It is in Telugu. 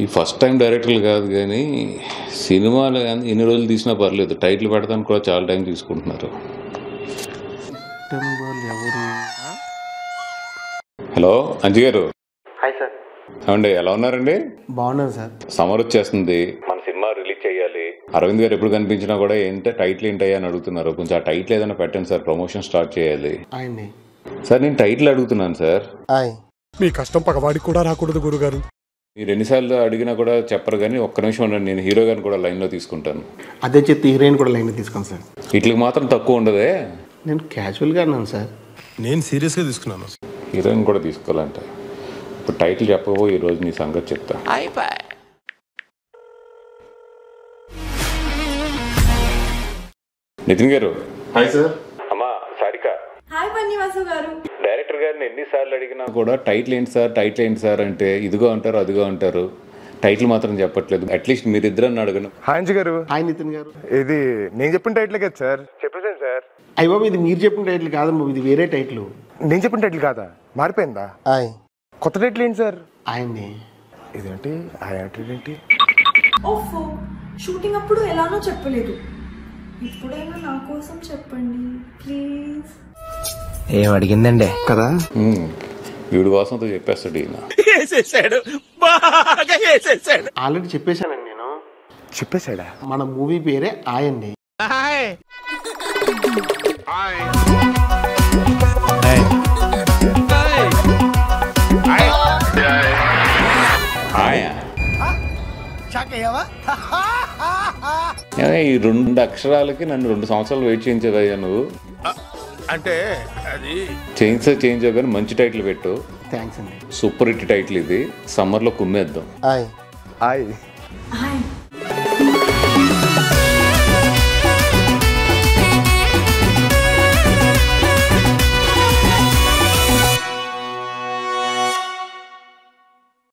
ఈ ఫస్ట్ టైం డైరెక్టర్లు కాదు కానీ సినిమాలు ఎన్ని రోజులు తీసినా పర్లేదు, టైటిల్ పెడతానికి కూడా చాలా టైం తీసుకుంటున్నారు. హలో అంజి గారు. Hi sir. ఏమండి ఎలా ఉన్నారండి? బాగున్నాను సార్. సమ్మర్ వచ్చేస్తుంది, మన సినిమా రిలీజ్ చేయాలి. అరవింద్ గారు ఎప్పుడు కనిపించినా కూడా టైటిల్ ఏంటయ్యా అని అడుగుతున్నారు. కొంచెం ఆ టైటిల్ ఏదైనా పెట్టండి సార్, ప్రమోషన్ స్టార్ట్ చేయాలి. సార్ నేను టైటిల్ అడుగుతున్నాను సార్. మీ కష్టం పగవాడికి కూడా రాకూడదు గురుగారు. మీరు ఎన్నిసార్లు అడిగినా కూడా చెప్పరు, కానీ ఒక్క నిమిషం ఉండండి, నేను హీరో గారిని కూడా లైన్లో తీసుకుంటాను. అదే చెప్తే హీరోయిన్ కూడా లైన్లో తీసుకోండి సార్. వీటికి మాత్రం తక్కువ ఉండదే. నేను క్యాజువల్గా అన్నాను సార్. నేను సీరియస్గా తీసుకున్నాను. హీరోయిన్ కూడా తీసుకోవాలంటే ఇప్పుడు టైటిల్ చెప్పబో ఈరోజు నీ సంగతి చెప్తా. నితిన్ గారు. Hi sir. అమ్మా సారిక. హాయ్ పన్నివాసు గారు. డైరెక్టర్ గారిని ఎన్నిసార్లు అడిగినా కూడా టైటిల్ ఏంటి సార్ అంటే ఇదిగో అంటారు అదిగో అంటారు, టైటిల్ మాత్రం చెప్పట్లేదు. అట్లీస్ట్ మీరిద్దరని అడగను. హాయ్ అంజి గారు. హాయ్ నితిన్ గారు. ఇది నేను చెప్పిన టైటిల్ కదా సార్? చెప్పేసాను సార్. అయ్య బాబు, ఇది మీరు చెప్పిన టైటిల్ కాదు, ఇది వేరే టైటిల్. నేను చెప్పిన టైటిల్ కాదా? మారిపోయిందా? కొత్త టైటిల్ ఏంటి సార్? ఆయన్ని. ఇదేంటి ఏంటి? ఓఫో, షూటింగ్ అప్పుడు ఎలానో చెప్పలేదు, ఇప్పుడైనా నా కోసం చెప్పండి ప్లీజ్. ఏం అడిగిందండి కదా? వీడి వాసనతో చెప్పేస్తాడు ఈయన. ఆల్రెడీ చెప్పేశానండి నేను. చెప్పేశాడా? మన మూవీ పేరే ఆయన్ని. ఈ 2 అక్షరాలకి నన్ను 2 సంవత్సరాలు వెయిట్ చేయించేవయ్యా నువ్వు. అంటే అది చేయించావు కానీ మంచి టైటిల్ పెట్టు. థ్యాంక్స్ అండి. సూపర్ హిట్ టైటిల్ ఇది, సమ్మర్లో కుమ్మేద్దాం. హాయ్. హాయ్.